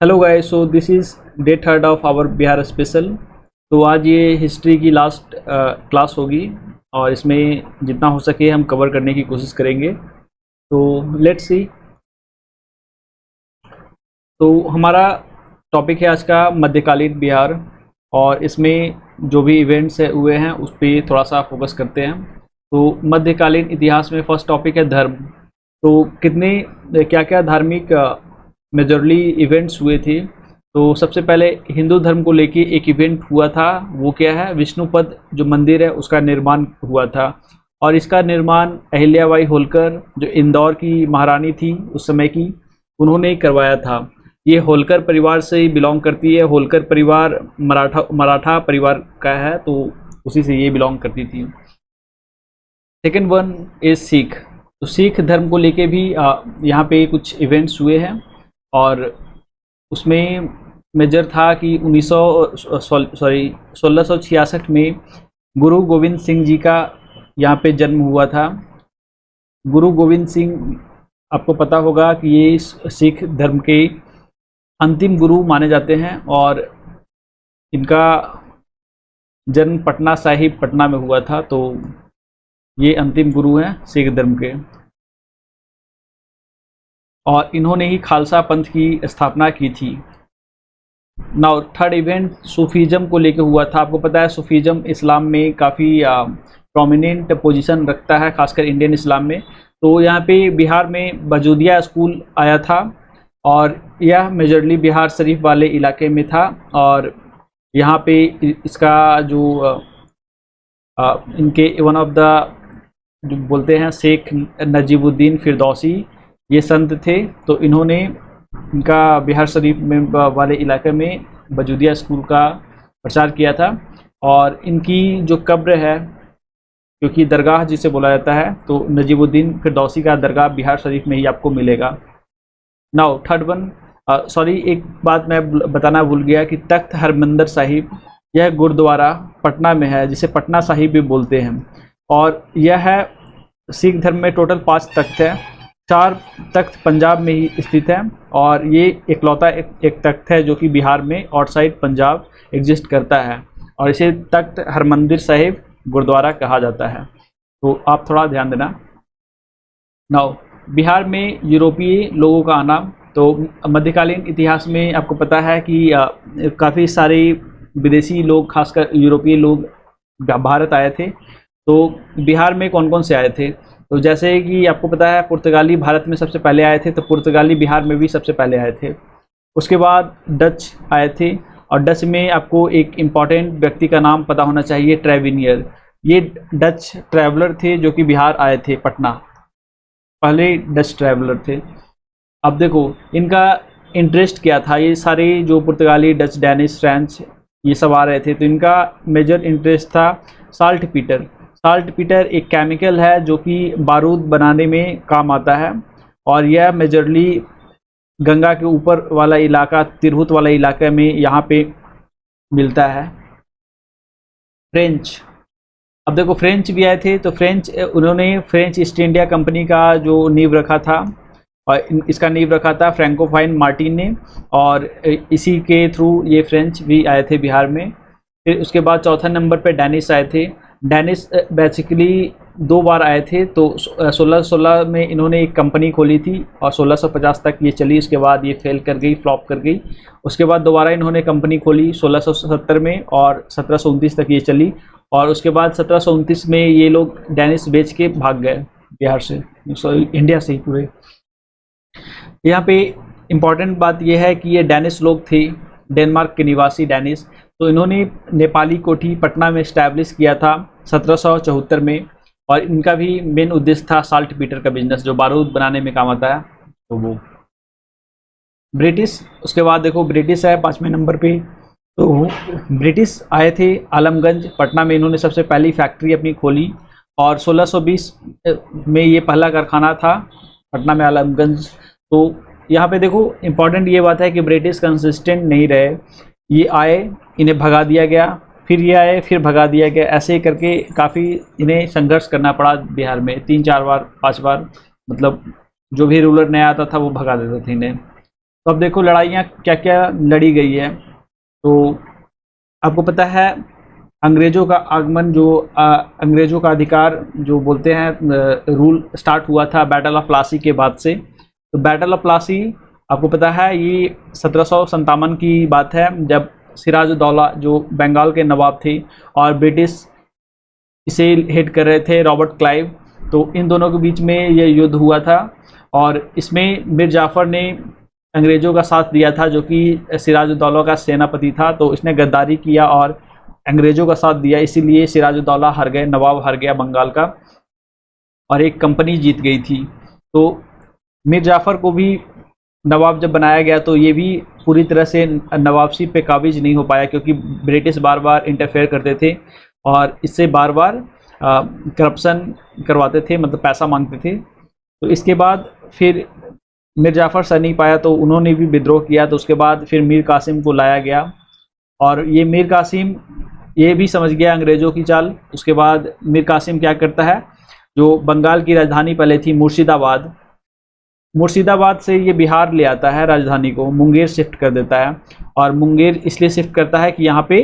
Hello guys, so this is day third of our Bihar special. तो आज ये history की लास्ट क्लास होगी और इसमें जितना हो सके हम कवर करने की कोशिश करेंगे। तो लेट्स सी। तो हमारा टॉपिक है आज का मध्यकालीन बिहार, और इसमें जो भी इवेंट्स है हुए हैं उस पर थोड़ा सा फोकस करते हैं। तो मध्यकालीन इतिहास में फर्स्ट टॉपिक है धर्म। तो कितने क्या क्या धार्मिक मेजरली इवेंट्स हुए थे। तो सबसे पहले हिंदू धर्म को लेके एक इवेंट हुआ था, वो क्या है, विष्णुपद जो मंदिर है उसका निर्माण हुआ था। और इसका निर्माण अहिल्याबाई होलकर जो इंदौर की महारानी थी उस समय की, उन्होंने ही करवाया था। ये होलकर परिवार से ही बिलोंग करती है। होलकर परिवार मराठा परिवार का है, तो उसी से ये बिलोंग करती थी। Second one is Sikh. तो सिख धर्म को लेके भी यहाँ पे कुछ इवेंट्स हुए हैं, और उसमें मेजर था कि 1666 में गुरु गोविंद सिंह जी का यहाँ पे जन्म हुआ था। गुरु गोविंद सिंह, आपको पता होगा कि ये सिख धर्म के अंतिम गुरु माने जाते हैं, और इनका जन्म पटना साहिब पटना में हुआ था। तो ये अंतिम गुरु हैं सिख धर्म के, और इन्होंने ही खालसा पंथ की स्थापना की थी। नाउ थर्ड इवेंट सूफीज़म को लेकर हुआ था। आपको पता है सूफीज़म इस्लाम में काफ़ी प्रोमिनेंट पोजीशन रखता है, खासकर इंडियन इस्लाम में। तो यहाँ पे बिहार में बजूदिया स्कूल आया था, और यह मेजरली बिहार शरीफ वाले इलाके में था। और यहाँ पे इसका जो इनके वन ऑफ द जो बोलते हैं शेख नजीबुद्दीन फिरदौसी, ये संत थे। तो इन्होंने इनका बिहार शरीफ में वाले इलाके में बजूदिया स्कूल का प्रचार किया था। और इनकी जो कब्र है, क्योंकि दरगाह जिसे बोला जाता है, तो नजीबुद्दीन फिरदौसी का दरगाह बिहार शरीफ में ही आपको मिलेगा। नाउ थर्ड वन, सॉरी एक बात मैं बताना भूल गया कि तख्त हरमंदिर साहिब, यह गुरुद्वारा पटना में है, जिसे पटना साहिब भी बोलते हैं। और यह है सिख धर्म में टोटल 5 तख्त हैं। 4 तख्त पंजाब में ही स्थित है, और ये इकलौता एक तख्त है जो कि बिहार में आउटसाइड पंजाब एग्जिस्ट करता है, और इसे तख्त हरमंदिर साहिब गुरुद्वारा कहा जाता है। तो आप थोड़ा ध्यान देना। नाउ बिहार में यूरोपीय लोगों का आना। तो मध्यकालीन इतिहास में आपको पता है कि काफ़ी सारे विदेशी लोग, खासकर यूरोपीय लोग भारत आए थे। तो बिहार में कौन कौन से आए थे, तो जैसे कि आपको पता है पुर्तगाली भारत में सबसे पहले आए थे, तो पुर्तगाली बिहार में भी सबसे पहले आए थे। उसके बाद डच आए थे, और डच में आपको एक इम्पॉर्टेंट व्यक्ति का नाम पता होना चाहिए, ट्रेविनियर। ये डच ट्रैवलर थे जो कि बिहार आए थे, पटना पहले डच ट्रैवलर थे। अब देखो इनका इंटरेस्ट क्या था। ये सारे जो पुर्तगाली, डच, डैनिश, फ्रेंच ये सब आ रहे थे, तो इनका मेजर इंटरेस्ट था साल्ट पीटर। साल्ट पीटर एक केमिकल है जो कि बारूद बनाने में काम आता है, और यह मेजरली गंगा के ऊपर वाला इलाका, तिरहुत वाला इलाका में यहाँ पे मिलता है। फ्रेंच, अब देखो फ्रेंच भी आए थे। तो उन्होंने फ्रेंच ईस्ट इंडिया कंपनी का जो नींव रखा था, और इसका नींव रखा था फ्रैंकोफाइन मार्टिन ने, और इसी के थ्रू ये फ्रेंच भी आए थे बिहार में। फिर उसके बाद चौथा नंबर पे डैनिश आए थे। डैनिश बेसिकली 2 बार आए थे। तो 1616 में इन्होंने एक कंपनी खोली थी, और 1650 तक ये चली। उसके बाद ये फेल कर गई, फ्लॉप कर गई। उसके बाद दोबारा इन्होंने कंपनी खोली 1670 में, और 1729 तक ये चली। और उसके बाद 1729 में ये लोग डैनिश बेच के भाग गए बिहार से, इंडिया से ही पूरे। यहाँ पे इम्पॉर्टेंट बात यह है कि ये डैनिश लोग थे, डेनमार्क के निवासी डैनिश। तो इन्होंने नेपाली कोठी पटना में इस्टेब्लिश किया था 1774 में, और इनका भी मेन उद्देश्य था साल्ट पीटर का बिजनेस, जो बारूद बनाने में काम आता है। तो वो ब्रिटिश, उसके बाद देखो ब्रिटिश है 5वें नंबर पे। तो ब्रिटिश आए थे आलमगंज पटना में, इन्होंने सबसे पहली फैक्ट्री अपनी खोली, और 1620 में ये पहला कारखाना था पटना में, आलमगंज। तो यहाँ पे देखो इम्पॉर्टेंट ये बात है कि ब्रिटिश कंसिस्टेंट नहीं रहे। ये आए, इन्हें भगा दिया गया, फिर ये आए, फिर भगा दिया गया। ऐसे ही करके काफ़ी इन्हें संघर्ष करना पड़ा बिहार में, 3-4 बार 5 बार, मतलब जो भी रूलर नया आता था वो भगा देता था इन्हें। तो अब देखो लड़ाइयाँ क्या क्या लड़ी गई है। तो आपको पता है अंग्रेज़ों का आगमन, जो अंग्रेज़ों का अधिकार जो बोलते हैं रूल स्टार्ट हुआ था बैटल ऑफ प्लासी के बाद से। तो बैटल ऑफ प्लासी आपको पता है ये 1757 की बात है, जब सिराजुद्दौला जो बंगाल के नवाब थे और ब्रिटिश इसे हेड कर रहे थे रॉबर्ट क्लाइव, तो इन दोनों के बीच में ये युद्ध हुआ था। और इसमें मीर जाफ़र ने अंग्रेज़ों का साथ दिया था, जो कि सिराजुद्दौला का सेनापति था। तो इसने गद्दारी किया और अंग्रेज़ों का साथ दिया, इसीलिए सिराजुद्दौला हार गए, नवाब हार गया बंगाल का, और एक कंपनी जीत गई थी। तो मीर जाफ़र को भी नवाब जब बनाया गया तो ये भी पूरी तरह से नवाबशी पे काबिज नहीं हो पाया, क्योंकि ब्रिटिश बार बार इंटरफेयर करते थे और इससे बार बार करप्शन करवाते थे, मतलब पैसा मांगते थे। तो इसके बाद फिर मीर जाफ़र सह नहीं पाया तो उन्होंने भी विद्रोह किया। तो उसके बाद फिर मीर कासिम को लाया गया, और ये मीर कासिम ये भी समझ गया अंग्रेज़ों की चाल। उसके बाद मीर कासिम क्या करता है, जो बंगाल की राजधानी पहले थी मुर्शिदाबाद, मुर्शिदाबाद से ये बिहार ले आता है राजधानी को, मुंगेर शिफ्ट कर देता है। और मुंगेर इसलिए शिफ्ट करता है कि यहाँ पे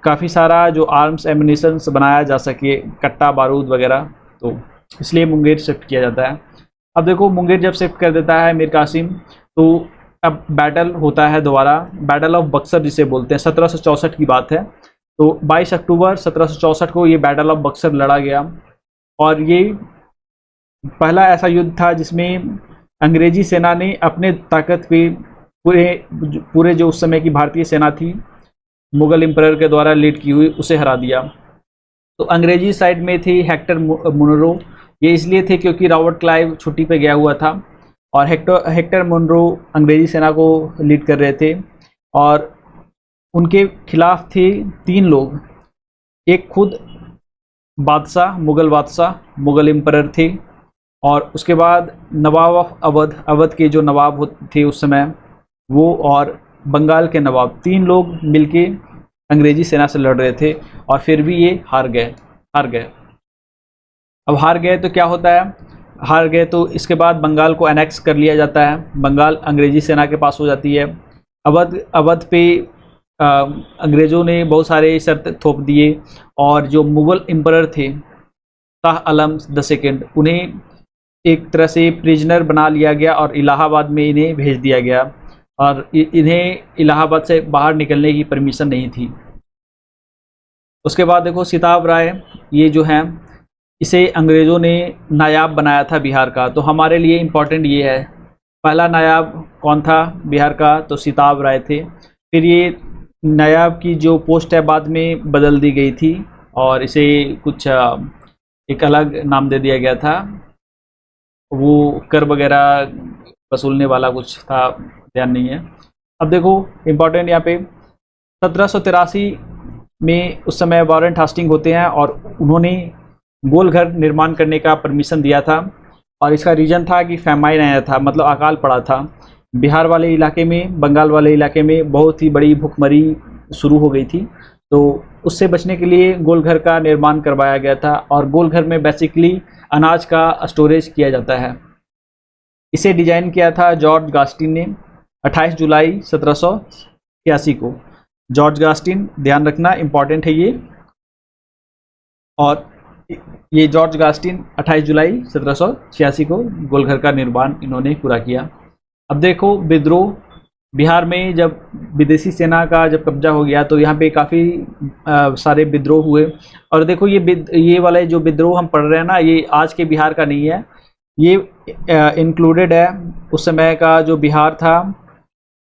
काफ़ी सारा जो आर्म्स एम्यूनिशंस बनाया जा सके, कट्टा बारूद वगैरह, तो इसलिए मुंगेर शिफ्ट किया जाता है। अब देखो मुंगेर जब शिफ्ट कर देता है मीर कासिम, तो अब बैटल होता है दोबारा, बैटल ऑफ बक्सर जिसे बोलते हैं, 1764 की बात है। तो 22 अक्टूबर 1764 को ये बैटल ऑफ बक्सर लड़ा गया, और ये पहला ऐसा युद्ध था जिसमें अंग्रेजी सेना ने अपने ताकत पे पूरे जो उस समय की भारतीय सेना थी मुगल एम्परर के द्वारा लीड की हुई, उसे हरा दिया। तो अंग्रेजी साइड में थे हेक्टर मुनरो, ये इसलिए थे क्योंकि रॉबर्ट क्लाइव छुट्टी पे गया हुआ था, और हेक्टर मुनरो अंग्रेजी सेना को लीड कर रहे थे। और उनके खिलाफ थे 3 लोग, एक खुद बादशाह, मुगल एम्परर थे, और उसके बाद नवाब ऑफ अवध के जो नवाब थे उस समय वो, और बंगाल के नवाब, 3 लोग मिलके अंग्रेजी सेना से लड़ रहे थे, और फिर भी ये हार गए। अब हार गए तो क्या होता है, हार गए तो इसके बाद बंगाल को एनेक्स कर लिया जाता है, बंगाल अंग्रेजी सेना के पास हो जाती है। अवध पे अंग्रेज़ों ने बहुत सारे शर्त थोप दिए, और जो मुग़ल एम्परर थे शाह आलम II, उन्हें एक तरह से प्रिजनर बना लिया गया और इलाहाबाद में इन्हें भेज दिया गया, और इन्हें इलाहाबाद से बाहर निकलने की परमिशन नहीं थी। उसके बाद देखो सिताब राय, ये जो हैं इसे अंग्रेज़ों ने नायाब बनाया था बिहार का। तो हमारे लिए इम्पोर्टेंट ये है, पहला नायाब कौन था बिहार का, तो सिताब राय थे। फिर ये नायाब की जो पोस्ट है बाद में बदल दी गई थी, और इसे कुछ एक अलग नाम दे दिया गया था, वो कर वगैरह वसूलने वाला कुछ था, ध्यान नहीं है। अब देखो इम्पोर्टेंट यहाँ पे 1783 में उस समय वारंट हास्टिंग होते हैं, और उन्होंने गोल घर निर्माण करने का परमिशन दिया था, और इसका रीज़न था कि फैमाइन आया था, मतलब अकाल पड़ा था बिहार वाले इलाके में, बंगाल वाले इलाके में बहुत ही बड़ी भुखमरी शुरू हो गई थी। तो उससे बचने के लिए गोल घर का निर्माण करवाया गया था, और गोल घर में बेसिकली अनाज का स्टोरेज किया जाता है। इसे डिज़ाइन किया था जॉर्ज गास्टिन ने 28 जुलाई 1786 को। जॉर्ज गास्टिन, ध्यान रखना इम्पॉर्टेंट है ये, और ये जॉर्ज गास्टिन 28 जुलाई 1786 को गोलघर का निर्माण इन्होंने पूरा किया। अब देखो विद्रोह, बिहार में जब विदेशी सेना का जब कब्जा हो गया तो यहाँ पे काफ़ी सारे विद्रोह हुए। और देखो ये वाले जो विद्रोह हम पढ़ रहे हैं ना, ये आज के बिहार का नहीं है, ये इंक्लूडेड है उस समय का जो बिहार था,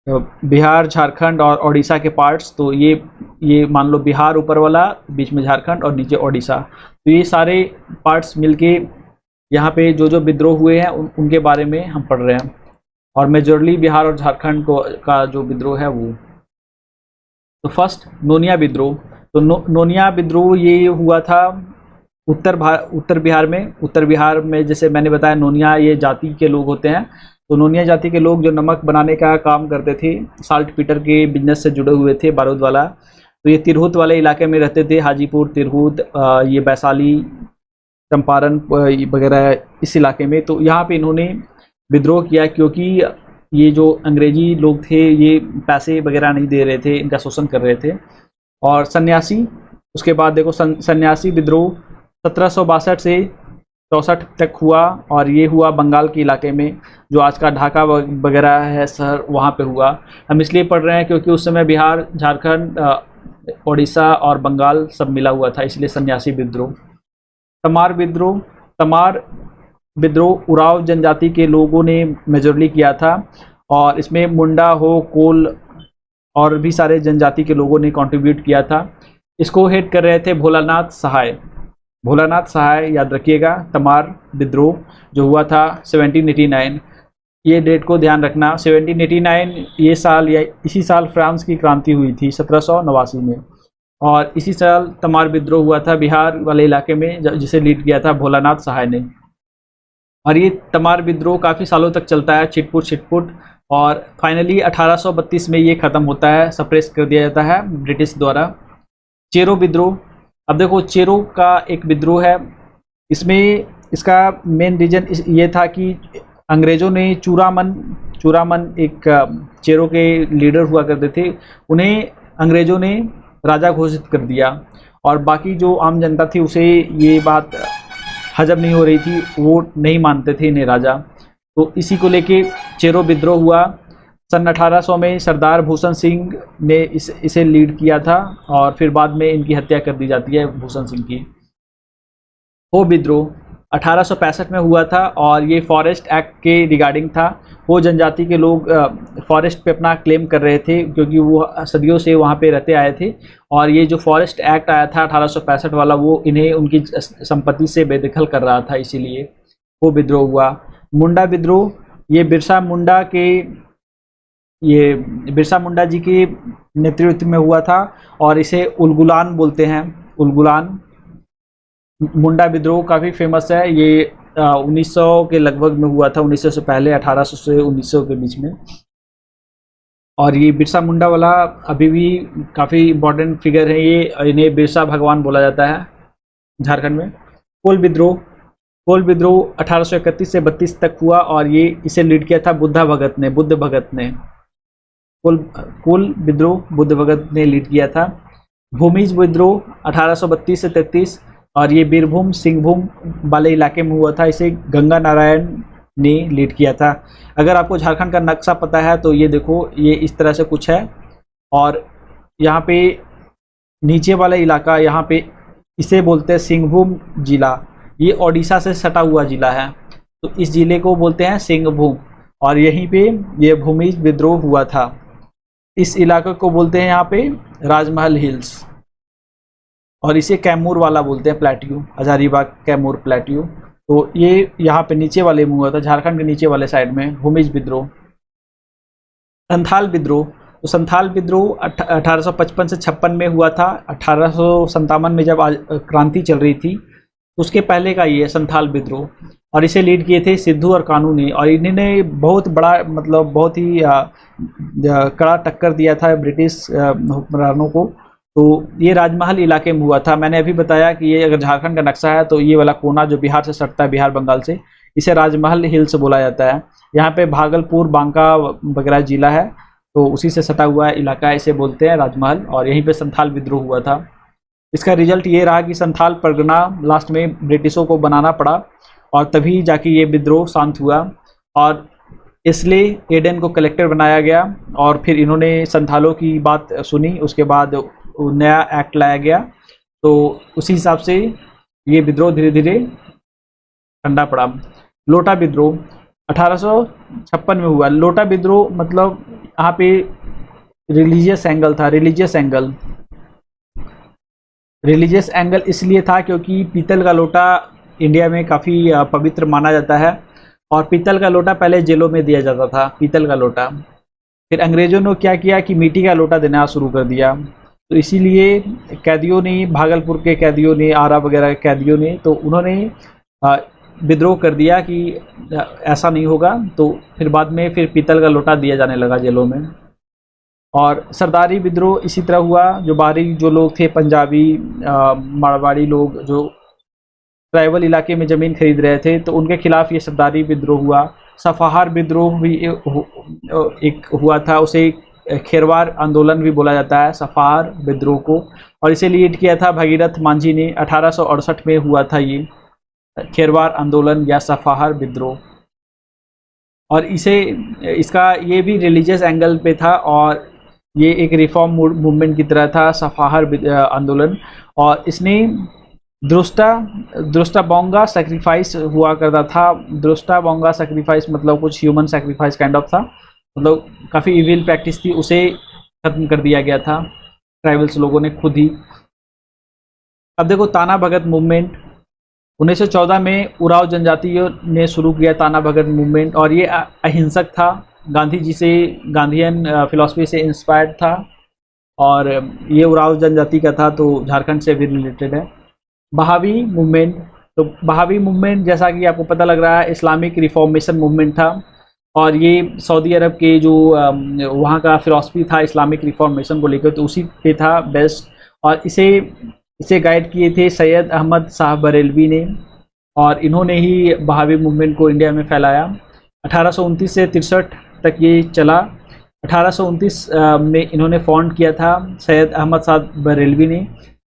बिहार, झारखंड और उड़ीसा के पार्ट्स। तो ये मान लो बिहार ऊपर वाला, बीच में झारखंड और नीचे उड़ीसा, तो ये सारे पार्ट्स मिलके यहाँ पे जो जो विद्रोह हुए हैं उनके बारे में हम पढ़ रहे हैं। और मेजरली बिहार और झारखंड का जो विद्रोह है वो। तो फर्स्ट नोनिया विद्रोह। तो नोनिया विद्रोह ये हुआ था उत्तर बिहार में जैसे मैंने बताया, नोनिया ये जाति के लोग होते हैं। तो नोनिया जाति के लोग जो नमक बनाने का काम करते थे, साल्ट पीटर के बिजनेस से जुड़े हुए थे, बारूद वाला। तो ये तिरहुत वाले इलाके में रहते थे, हाजीपुर, तिरहुत, ये वैशाली, चंपारण वगैरह इस इलाके में। तो यहाँ पे इन्होंने विद्रोह किया क्योंकि ये जो अंग्रेजी लोग थे ये पैसे वगैरह नहीं दे रहे थे, इनका शोषण कर रहे थे। और सन्यासी, उसके बाद देखो सन्यासी विद्रोह 1762 से 64 तक हुआ, और ये हुआ बंगाल के इलाके में, जो आज का ढाका वगैरह है शहर, वहाँ पे हुआ। हम इसलिए पढ़ रहे हैं क्योंकि उस समय बिहार, झारखंड, उड़ीसा और बंगाल सब मिला हुआ था, इसलिए सन्यासी विद्रोह। तमार विद्रोह, तमार विद्रोह उराव जनजाति के लोगों ने मेजरली किया था, और इसमें मुंडा, हो, कोल और भी सारे जनजाति के लोगों ने कंट्रीब्यूट किया था। इसको हेड कर रहे थे भोलानाथ सहाय। भोलानाथ सहाय याद रखिएगा। तमार विद्रोह जो हुआ था 1789, ये डेट को ध्यान रखना। 1789 ये साल या इसी साल फ्रांस की क्रांति हुई थी 1789 में, और इसी साल तमार विद्रोह हुआ था बिहार वाले इलाके में, जिसे लीड किया था भोलानाथ सहाय ने। और ये तमार विद्रोह काफ़ी सालों तक चलता है, छिटपुट छिटपुट, और फाइनली 1832 में ये ख़त्म होता है, सप्रेस कर दिया जाता है ब्रिटिश द्वारा। चेरो विद्रोह, अब देखो चेरो का एक विद्रोह है, इसमें इसका मेन रीजन ये था कि अंग्रेज़ों ने चूरामन एक चेरो के लीडर हुआ करते थे, उन्हें अंग्रेज़ों ने राजा घोषित कर दिया, और बाकी जो आम जनता थी उसे ये बात हजम नहीं हो रही थी, वो नहीं मानते थे इन्हें राजा। तो इसी को लेके चेरो विद्रोह हुआ। सन 1800 में सरदार भूषण सिंह ने इसे लीड किया था, और फिर बाद में इनकी हत्या कर दी जाती है भूषण सिंह की। हो विद्रोह 1865 में हुआ था, और ये फॉरेस्ट एक्ट के रिगार्डिंग था। वो जनजाति के लोग फॉरेस्ट पे अपना क्लेम कर रहे थे, क्योंकि वो सदियों से वहाँ पे रहते आए थे, और ये जो फॉरेस्ट एक्ट आया था 1865 वाला, वो इन्हें उनकी संपत्ति से बेदखल कर रहा था, इसीलिए वो विद्रोह हुआ। मुंडा विद्रोह, ये बिरसा मुंडा जी के नेतृत्व में हुआ था, और इसे उलगुलान बोलते हैं। उलगुलान मुंडा विद्रोह काफ़ी फेमस है, ये 1900 के लगभग में हुआ था, 1900 से पहले, 1800 से 1900 के बीच में। और ये बिरसा मुंडा वाला अभी भी काफ़ी इम्पोर्टेंट फिगर है, ये इन्हें बिरसा भगवान बोला जाता है झारखंड में। कोल विद्रोह 1831 से 32 तक हुआ, और ये इसे लीड किया था बुद्ध भगत ने। कोल विद्रोह बुद्ध भगत ने लीड किया था। भूमिज विद्रोह 1832 से 33, और ये बीरभूम सिंहभूम वाले इलाके में हुआ था, इसे गंगा नारायण ने लीड किया था। अगर आपको झारखंड का नक्शा पता है तो ये देखो, ये इस तरह से कुछ है, और यहाँ पे नीचे वाला इलाका, यहाँ पे इसे बोलते हैं सिंहभूम जिला, ये ओडिशा से सटा हुआ जिला है, तो इस जिले को बोलते हैं सिंहभूम, और यहीं पे ये भूमिज विद्रोह हुआ था। इस इलाके को बोलते हैं यहाँ पे राजमहल हिल्स, और इसे कैमूर वाला बोलते हैं, प्लेट्यू, हजारीबाग कैमूर प्लेट्यू। तो ये यहाँ पे नीचे वाले में हुआ था, झारखंड के नीचे वाले साइड में भूमिज विद्रोह। संथाल विद्रोह, तो संथाल विद्रोह 1855 से 56 में हुआ था। 1857 में जब क्रांति चल रही थी, उसके पहले का ये संथाल विद्रोह, और इसे लीड किए थे सिद्धू और कानू ने, और इन्होंने बहुत बड़ा, मतलब बहुत ही कड़ा टक्कर दिया था ब्रिटिश हुक्मरानों को। तो ये राजमहल इलाके में हुआ था। मैंने अभी बताया कि ये अगर झारखंड का नक्शा है तो ये वाला कोना जो बिहार से सटता है, बिहार बंगाल से, इसे राजमहल हिल्स बोला जाता है। यहाँ पे भागलपुर, बांका वगैरह जिला है, तो उसी से सटा हुआ इलाका है, इसे बोलते हैं राजमहल, और यहीं पे संथाल विद्रोह हुआ था। इसका रिजल्ट ये रहा कि संथाल परगना लास्ट में ब्रिटिशों को बनाना पड़ा, और तभी जाके ये विद्रोह शांत हुआ, और इसलिए एडन को कलेक्टर बनाया गया, और फिर इन्होंने संथालों की बात सुनी, उसके बाद नया एक्ट लाया गया, तो उसी हिसाब से ये विद्रोह धीरे धीरे ठंडा पड़ा। लोटा विद्रोह 1856 में हुआ। लोटा विद्रोह मतलब यहाँ पे रिलीजियस एंगल था, रिलीजियस एंगल इसलिए था क्योंकि पीतल का लोटा इंडिया में काफ़ी पवित्र माना जाता है, और पीतल का लोटा पहले जेलों में दिया जाता था, पीतल का लोटा। फिर अंग्रेज़ों ने क्या किया कि मिट्टी का लोटा देना शुरू कर दिया, तो इसीलिए कैदियों ने, भागलपुर के कैदियों ने, आरा वगैरह के कैदियों ने, तो उन्होंने विद्रोह कर दिया कि ऐसा नहीं होगा, तो फिर बाद में फिर पीतल का लोटा दिया जाने लगा जेलों में। और सरदारी विद्रोह इसी तरह हुआ, जो बाहरी जो लोग थे, पंजाबी, मारवाड़ी लोग जो ट्राइबल इलाके में ज़मीन खरीद रहे थे, तो उनके खिलाफ ये सरदारी विद्रोह हुआ, सफाहार विद्रोह भी एक हुआ था, उसे खेरवार आंदोलन भी बोला जाता है, सफाहार विद्रोह को। और इसे लीड किया था भगीरथ मांझी ने। 1868 में हुआ था ये खेरवार आंदोलन या सफाहार विद्रोह। और इसका ये भी रिलीजियस एंगल पे था और ये एक रिफॉर्म मूवमेंट की तरह था सफाहार आंदोलन। और इसने द्रुष्टा बोंगा सेक्रीफाइस हुआ करता था। द्रुष्टा बोंगा सेक्रीफाइस मतलब कुछ ह्यूमन सेक्रीफाइस काइंड ऑफ था, मतलब काफ़ी इविल प्रैक्टिस थी, उसे खत्म कर दिया गया था ट्राइबल्स लोगों ने खुद ही। अब देखो ताना भगत मूवमेंट 1914 में उराव जनजातियों ने शुरू किया ताना भगत मूवमेंट, और ये अहिंसक था, गांधी जी से, गांधीयन फिलॉसफी से इंस्पायर्ड था। और ये उराव जनजाति का था, तो झारखंड से भी रिलेटेड है। बहावी मूवमेंट, तो बहावी मूवमेंट जैसा कि आपको पता लग रहा है इस्लामिक रिफॉर्मेशन मूवमेंट था, और ये सऊदी अरब के जो वहाँ का फिलॉसफी था इस्लामिक रिफॉर्मेशन को लेकर, तो उसी पे था बेस्ट। और इसे गाइड किए थे सैयद अहमद साहब बरेलवी ने, और इन्होंने ही बहावी मूवमेंट को इंडिया में फैलाया। 1829 से 63 तक ये चला। 1829 में इन्होंने फाउंड किया था सैयद अहमद साहब बरेलवी ने,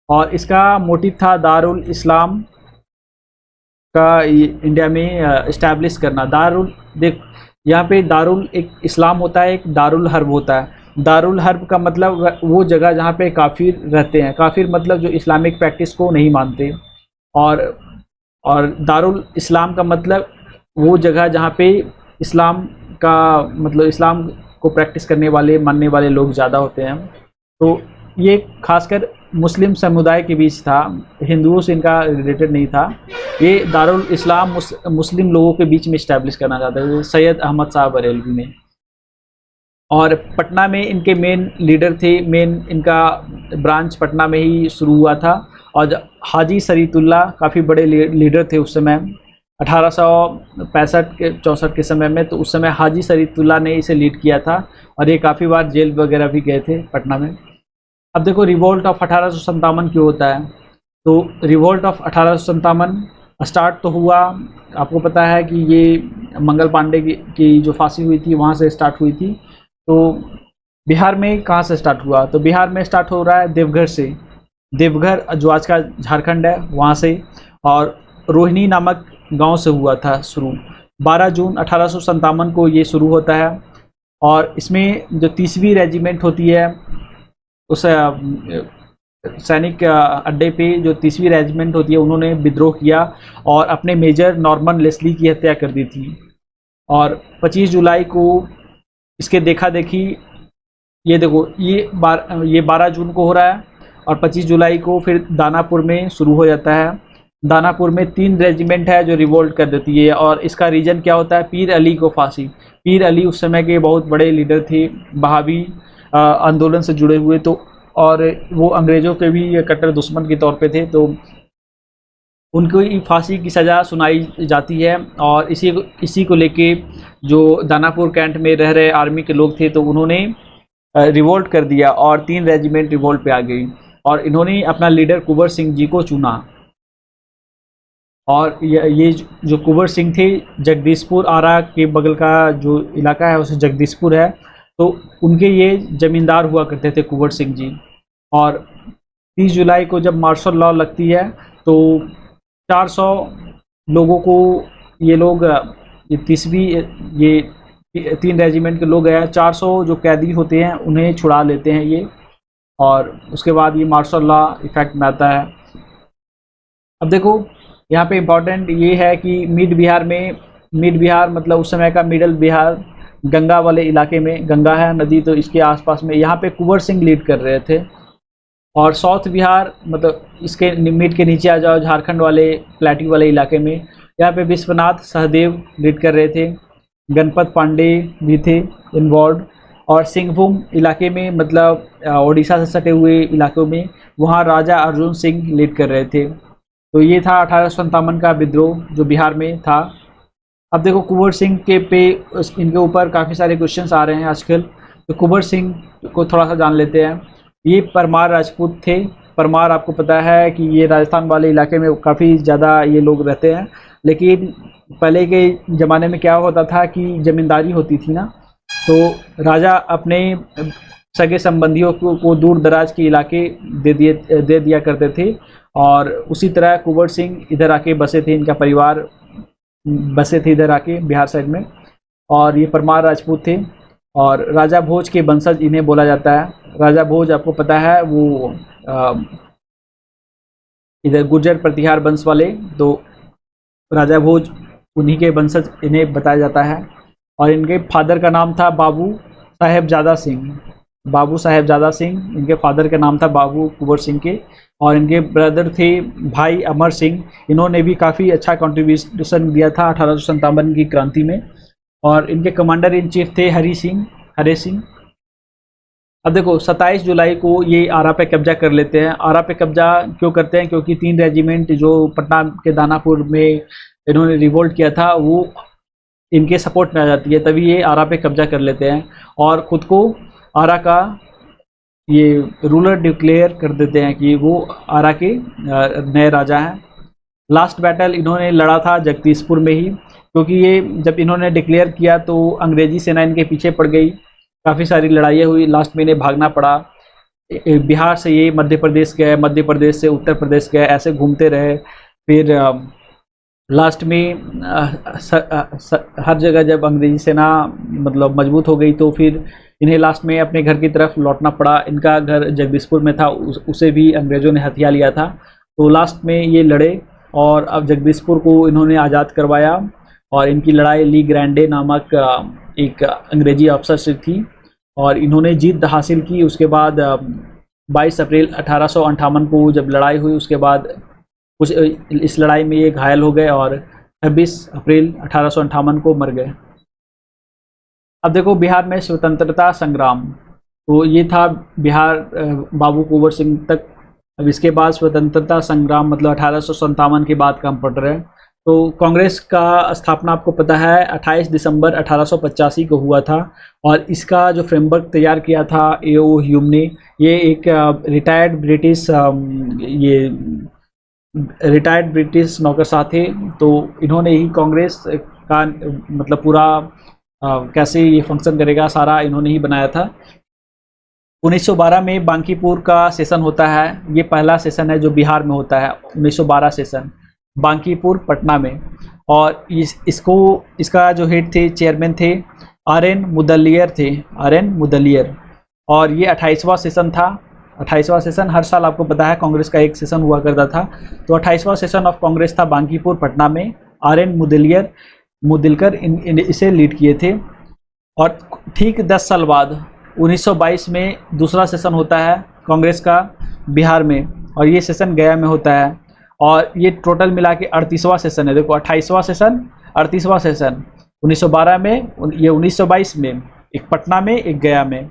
और इसका मोटिव था दारुल इस्लाम का इंडिया में इस्टेब्लिश करना। दारुल, देख यहाँ पे दारुल एक इस्लाम होता है, एक दारुल हर्ब होता है। दारुल हर्ब का मतलब वो जगह जहाँ पे काफिर रहते हैं, काफिर मतलब जो इस्लामिक प्रैक्टिस को नहीं मानते, और दारुल इस्लाम का मतलब वो जगह जहाँ पे इस्लाम का मतलब इस्लाम को प्रैक्टिस करने वाले, मानने वाले लोग ज़्यादा होते हैं। तो ये खासकर मुस्लिम समुदाय के बीच था, हिंदुओं से इनका रिलेटेड नहीं था। ये दारुल इस्लाम मुस्लिम लोगों के बीच में इस्टेब्लिश करना चाहते थे सैयद अहमद साहब बरेलवी ने। और पटना में इनके मेन लीडर थे, मेन इनका ब्रांच पटना में ही शुरू हुआ था। और हाजी शरीतुल्लाह काफ़ी बड़े लीडर थे उस समय, 1865-64 के समय में। तो उस समय हाजी शरीतुल्लाह ने इसे लीड किया था, और ये काफ़ी बार जेल वगैरह भी गए थे पटना में। अब देखो रिवोल्ट ऑफ 1857 क्यों होता है। तो रिवोल्ट ऑफ 1857 स्टार्ट तो हुआ, आपको पता है कि ये मंगल पांडे की जो फांसी हुई थी वहाँ से स्टार्ट हुई थी। तो बिहार में कहाँ से स्टार्ट हुआ, तो बिहार में स्टार्ट हो रहा है देवघर से, देवघर जो आज का झारखंड है वहाँ से, और रोहिणी नामक गांव से हुआ था शुरू। 12 जून 1857 को ये शुरू होता है। और इसमें जो 30वीं रेजिमेंट होती है उस सैनिक अड्डे पे जो 30वीं रेजिमेंट होती है उन्होंने विद्रोह किया और अपने मेजर नॉर्मन लेस्ली की हत्या कर दी थी। और 25 जुलाई को इसके देखा देखी, ये देखो ये 12 जून को हो रहा है, और 25 जुलाई को फिर दानापुर में शुरू हो जाता है। दानापुर में 3 रेजिमेंट है जो रिवोल्ट कर देती है, और इसका रीजन क्या होता है, पीर अली को फांसी। पीर अली उस समय के बहुत बड़े लीडर थे, बहावी आंदोलन से जुड़े हुए, तो और वो अंग्रेज़ों के भी कट्टर दुश्मन के तौर पे थे, तो उनको फांसी की सज़ा सुनाई जाती है। और इसी को लेके जो दानापुर कैंट में रह रहे आर्मी के लोग थे तो उन्होंने रिवोल्ट कर दिया, और 3 रेजिमेंट रिवोल्ट पे आ गई, और इन्होंने अपना लीडर कुंवर सिंह जी को चुना। और ये जो कुंवर सिंह थे, जगदीशपुर आरा के बगल का जो इलाका है उसे जगदीशपुर है, तो उनके ये ज़मींदार हुआ करते थे कुंवर सिंह जी। और 30 जुलाई को जब मार्शल लॉ लगती है तो 400 लोगों को ये लोग, ये 30वीं ये 3 रेजिमेंट के लोग हैं, 400 जो कैदी होते हैं उन्हें छुड़ा लेते हैं ये, और उसके बाद ये मार्शल लॉ इफेक्ट में आता है। अब देखो यहाँ पे इम्पॉर्टेंट ये है कि मिड बिहार मतलब उस समय का मिडल बिहार, गंगा वाले इलाके में, गंगा है नदी तो इसके आसपास में, यहाँ पे कुंवर सिंह लीड कर रहे थे। और साउथ बिहार मतलब इसके मिड के नीचे आ जाओ, झारखंड वाले प्लेटियो वाले इलाके में, यहाँ पे विश्वनाथ सहदेव लीड कर रहे थे, गणपत पांडे भी थे इन्वॉल्व। और सिंहभूम इलाके में मतलब ओडिशा से सटे हुए इलाकों में, वहाँ राजा अर्जुन सिंह लीड कर रहे थे। तो ये था 1857 का विद्रोह जो बिहार में था। अब देखो कुंवर सिंह इनके ऊपर काफ़ी सारे क्वेश्चंस आ रहे हैं आजकल, तो कुंवर सिंह को थोड़ा सा जान लेते हैं। ये परमार राजपूत थे। परमार आपको पता है कि ये राजस्थान वाले इलाके में काफ़ी ज़्यादा ये लोग रहते हैं, लेकिन पहले के ज़माने में क्या होता था कि ज़मींदारी होती थी ना, तो राजा अपने सगे संबंधियों को दूर दराज के इलाके दे दिया करते थे। और उसी तरह कुंवर सिंह इधर आके बसे थे, इनका परिवार बसे थे इधर आके बिहार साइड में, और ये परमार राजपूत थे और राजा भोज के वंशज इन्हें बोला जाता है। राजा भोज आपको पता है वो इधर गुर्जर प्रतिहार वंश वाले, तो राजा भोज उन्हीं के वंशज इन्हें बताया जाता है। और इनके फादर का नाम था बाबू साहेबजादा सिंह। बाबू साहेबजादा सिंह इनके फादर का नाम था, बाबू कुंवर सिंह के। और इनके ब्रदर थे भाई अमर सिंह, इन्होंने भी काफ़ी अच्छा कंट्रीब्यूशन दिया था 1857 की क्रांति में। और इनके कमांडर इन चीफ थे हरि सिंह। अब देखो 27 जुलाई को ये आरा पे कब्जा कर लेते हैं। आरा पे कब्जा क्यों करते हैं? क्योंकि 3 रेजिमेंट जो पटना के दानापुर में इन्होंने रिवोल्ट किया था वो इनके सपोर्ट में आ जाती है, तभी ये आरा पे कब्जा कर लेते हैं और ख़ुद को आरा का ये रूलर डिक्लेयर कर देते हैं कि वो आरा के नए राजा हैं। लास्ट बैटल इन्होंने लड़ा था जगदीशपुर में ही, क्योंकि ये जब इन्होंने डिक्लेयर किया तो अंग्रेजी सेना इनके पीछे पड़ गई, काफ़ी सारी लड़ाइयाँ हुई, लास्ट में इन्हें भागना पड़ा। बिहार से ये मध्य प्रदेश गए, मध्य प्रदेश से उत्तर प्रदेश गए, ऐसे घूमते रहे। फिर लास्ट में हर जगह जब अंग्रेजी सेना मतलब मजबूत हो गई तो फिर इन्हें लास्ट में अपने घर की तरफ लौटना पड़ा। इनका घर जगदीशपुर में था, उसे भी अंग्रेज़ों ने हथिया लिया था। तो लास्ट में ये लड़े और अब जगदीशपुर को इन्होंने आज़ाद करवाया। और इनकी लड़ाई ली ग्रैंडे नामक एक अंग्रेजी अफसर से थी और इन्होंने जीत हासिल की। उसके बाद 22 अप्रैल 1858 को जब लड़ाई हुई, उसके बाद कुछ इस लड़ाई में ये घायल हो गए और 26 अप्रैल 1858 को मर गए। अब देखो बिहार में स्वतंत्रता संग्राम, तो ये था बिहार बाबू कुंवर सिंह तक। अब इसके बाद स्वतंत्रता संग्राम मतलब 1857 के बाद का हम पढ़ रहे हैं। तो कांग्रेस का स्थापना आपको पता है 28 दिसंबर 1885 को हुआ था और इसका जो फ्रेमवर्क तैयार किया था A.O. ह्यूम ने, ये एक रिटायर्ड ब्रिटिश नौकरशाह थे। तो इन्होंने ही कांग्रेस का मतलब पूरा कैसे ये फंक्शन करेगा सारा इन्होंने ही बनाया था। 1912 में बांकीपुर का सेशन होता है, ये पहला सेशन है जो बिहार में होता है। 1912 सेशन बांकीपुर पटना में, और इसका जो हेड थे, चेयरमैन थे R.N. मुदलियर थे, R.N. मुदलियर। और ये 28वां सेशन था। 28वां सेशन हर साल आपको पता है कांग्रेस का एक सेशन हुआ करता था, तो 28वां सेशन ऑफ कांग्रेस था बांकीपुर पटना में। R.N. मुदलिकर इसे लीड किए थे। और ठीक 10 साल बाद 1922 में दूसरा सेशन होता है कांग्रेस का बिहार में, और ये सेशन गया में होता है। और ये टोटल मिला के 38वां सेशन है। देखो 28वां सेशन, 38वां सेशन 1912 में, ये 1922 में, एक पटना में एक गया में।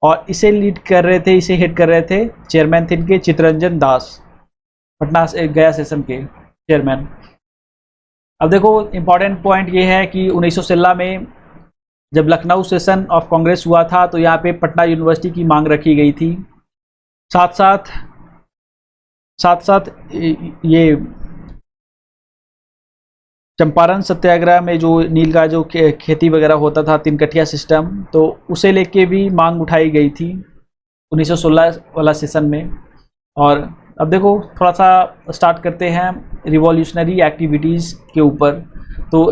और इसे लीड कर रहे थे, इसे हेड कर रहे थे, चेयरमैन थे इनके चित्तरंजन दास, पटना से गया सेशन के चेयरमैन। अब देखो इम्पॉर्टेंट पॉइंट ये है कि 1916 में जब लखनऊ सेशन ऑफ कांग्रेस हुआ था तो यहाँ पे पटना यूनिवर्सिटी की मांग रखी गई थी। साथ साथ ये चंपारण सत्याग्रह में जो नील का जो खेती वगैरह होता था, 3 कठिया सिस्टम, तो उसे लेके भी मांग उठाई गई थी 1916 वाला सेशन में। और अब देखो थोड़ा सा स्टार्ट करते हैं रिवॉल्यूशनरी एक्टिविटीज़ के ऊपर। तो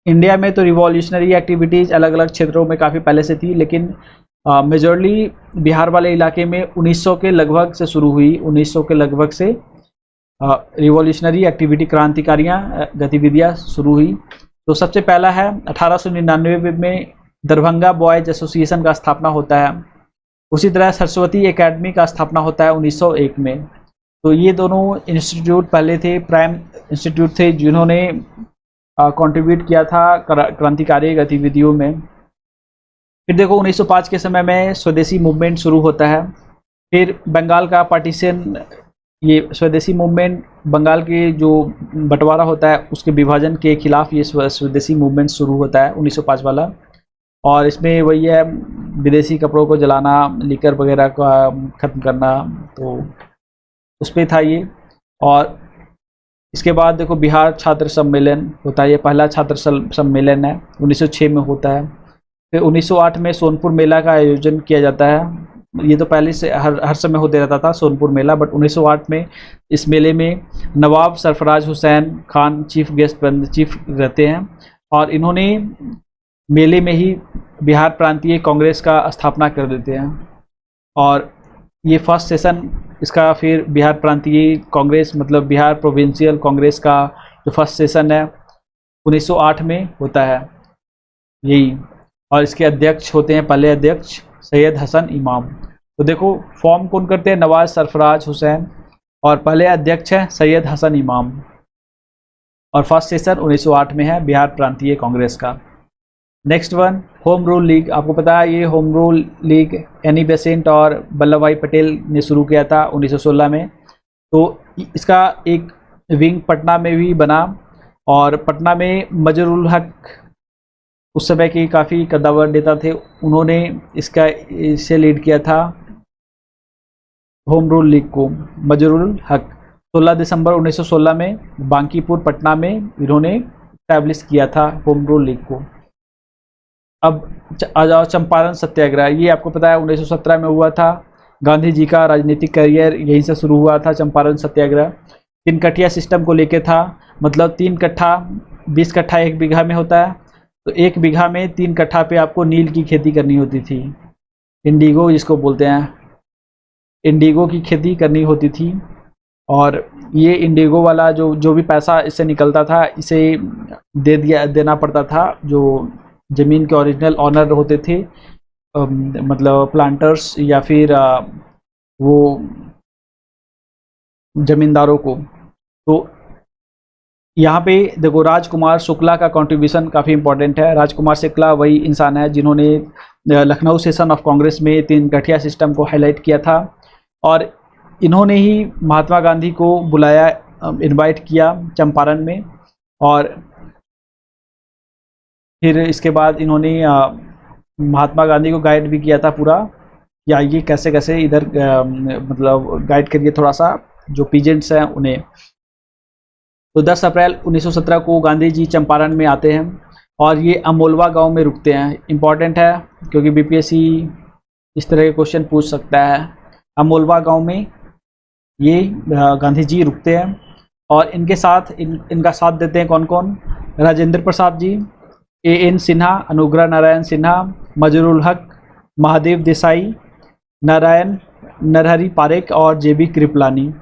इंडिया में तो रिवॉल्यूशनरी एक्टिविटीज़ अलग अलग क्षेत्रों में काफ़ी पहले से थी, लेकिन मेजरली बिहार वाले इलाके में 1900 के लगभग से शुरू हुई। 1900 के लगभग से रिवॉल्यूशनरी एक्टिविटी, क्रांतिकारियाँ गतिविधियाँ शुरू हुई। तो सबसे पहला है 1899 में दरभंगा बॉयज एसोसिएशन का स्थापना होता है। उसी तरह सरस्वती एकेडमी का स्थापना होता है 1901 में। तो ये दोनों इंस्टीट्यूट पहले थे, प्राइम इंस्टीट्यूट थे जिन्होंने कंट्रीब्यूट किया था क्रांतिकारी गतिविधियों में। फिर देखो 1905 के समय में स्वदेशी मूवमेंट शुरू होता है। फिर बंगाल का पार्टीशन, ये स्वदेशी मूवमेंट बंगाल के जो बंटवारा होता है उसके विभाजन के खिलाफ ये स्वदेशी मूवमेंट शुरू होता है 1905 वाला। और इसमें वही है विदेशी कपड़ों को जलाना, लीकर वगैरह का ख़त्म करना, तो उस पर था ये। और इसके बाद देखो बिहार छात्र सम्मेलन होता है, ये पहला छात्र सम्मेलन है, 1906 में होता है। फिर 1908 में सोनपुर मेला का आयोजन किया जाता है। ये तो पहले से हर समय होते रहता था सोनपुर मेला, बट 1908 में इस मेले में नवाब सरफराज हुसैन खान चीफ रहते हैं, और इन्होंने मेले में ही बिहार प्रांतीय कांग्रेस का स्थापना कर देते हैं। और ये फर्स्ट सेशन इसका फिर बिहार प्रांतीय कांग्रेस मतलब बिहार प्रोविंशियल कांग्रेस का जो फर्स्ट सेशन है 1908 में होता है यही। और इसके अध्यक्ष होते हैं, पहले अध्यक्ष सैयद हसन इमाम। तो देखो फॉर्म कौन करते हैं, नवाज सरफराज हुसैन, और पहले अध्यक्ष हैं सैयद हसन इमाम। और फर्स्ट सेशन 1908 में है बिहार प्रांतीय कांग्रेस का। Next one, home rule league. आपको पता है ये home rule league Annie Besant और वल्लभ भाई पटेल ने शुरू किया था 1916 में। तो इसका एक विंग पटना में भी बना, और पटना में मजरुल हक उस समय के काफ़ी कद्दावर नेता थे, उन्होंने इसे लीड किया था होम रूल लीग को। मजरुल हक 16 दिसंबर 1916 में बांकीपुर पटना में इन्होंने इस्टेब्लिश किया था होम रूल लीग को। अब आ जाओ चंपारण सत्याग्रह। ये आपको पता है 1917 में हुआ था। गांधी जी का राजनीतिक करियर यहीं से शुरू हुआ था। चंपारण सत्याग्रह 3 कट्ठिया सिस्टम को लेके था, मतलब 3 कट्ठा 20 कट्ठा 1 बीघा में होता है, तो 1 बीघा में 3 कट्ठा पे आपको नील की खेती करनी होती थी। इंडिगो जिसको बोलते हैं, इंडिगो की खेती करनी होती थी। और ये इंडिगो वाला जो भी पैसा इससे निकलता था, इसे देना पड़ता था जो ज़मीन के ओरिजिनल ऑनर होते थे, मतलब प्लांटर्स या फिर वो ज़मींदारों को। तो यहाँ पे देखो राजकुमार शुक्ला का कंट्रीब्यूशन काफ़ी इंपॉर्टेंट है। राजकुमार शुक्ला वही इंसान है जिन्होंने लखनऊ सेशन ऑफ कांग्रेस में 3 गठिया सिस्टम को हाईलाइट किया था, और इन्होंने ही महात्मा गांधी को बुलाया, इनवाइट किया चंपारण में। और फिर इसके बाद इन्होंने महात्मा गांधी को गाइड भी किया था पूरा, या ये कैसे कैसे इधर मतलब गाइड करिए थोड़ा सा जो पीजेंट्स हैं उन्हें। तो 10 अप्रैल 1917 को गांधी जी चंपारण में आते हैं, और ये अमोलवा गांव में रुकते हैं। इम्पॉर्टेंट है क्योंकि बीपीएससी इस तरह के क्वेश्चन पूछ सकता है। अमोलवा गांव में ये गांधी जी रुकते हैं, और इनके साथ इनका साथ देते हैं कौन कौन, राजेंद्र प्रसाद जी, एएन सिन्हा, अनुग्रह नारायण सिन्हा, मजरुल हक, महादेव देसाई, नारायण नरहरि पारेख और जेबी कृपलानी।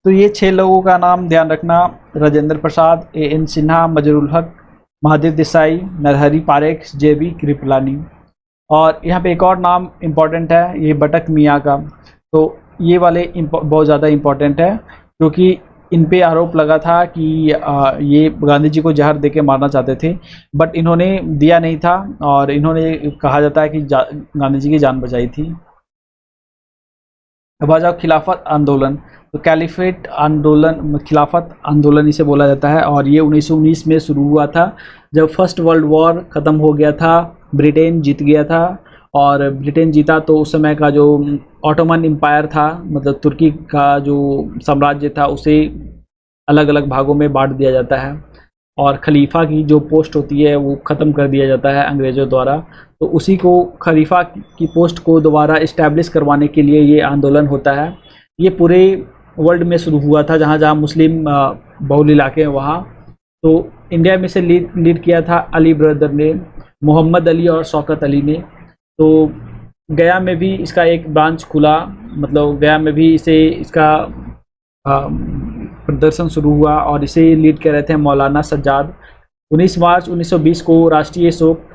तो ये 6 लोगों का नाम ध्यान रखना, राजेंद्र प्रसाद, एएन सिन्हा, मजरुल हक, महादेव देसाई, नरहरि पारेख, जेबी कृपलानी। और यहाँ पे एक और नाम इम्पॉर्टेंट है, ये बटक मियाँ का। तो ये वाले बहुत ज़्यादा इम्पॉर्टेंट है क्योंकि इन पे आरोप लगा था कि ये गांधी जी को जहर देके मारना चाहते थे, बट इन्होंने दिया नहीं था, और इन्होंने कहा जाता है कि गांधी जी की जान बचाई थी। अब आ जाओ खिलाफत आंदोलन। तो कैलिफेट आंदोलन, खिलाफत आंदोलन इसे बोला जाता है, और ये 1919 में शुरू हुआ था जब फर्स्ट वर्ल्ड वॉर ख़त्म हो गया था, ब्रिटेन जीत गया था। और ब्रिटेन जीता तो उस समय का जो ऑटोमन एम्पायर था, मतलब तुर्की का जो साम्राज्य था, उसे अलग अलग भागों में बांट दिया जाता है, और खलीफा की जो पोस्ट होती है वो ख़त्म कर दिया जाता है अंग्रेज़ों द्वारा। तो उसी को खलीफा की पोस्ट को दोबारा इस्टेब्लिश करवाने के लिए ये आंदोलन होता है। ये पूरे वर्ल्ड में शुरू हुआ था, जहाँ जहाँ मुस्लिम बहुल इलाके हैं वहाँ। तो इंडिया में से लीड किया था अली ब्रदर ने, मोहम्मद अली और शौकत अली ने। तो गया में भी इसका एक ब्रांच खुला, मतलब गया में भी इसका प्रदर्शन शुरू हुआ, और इसे लीड कर रहे थे मौलाना सज्जाद। 19 मार्च 1920 को राष्ट्रीय शोक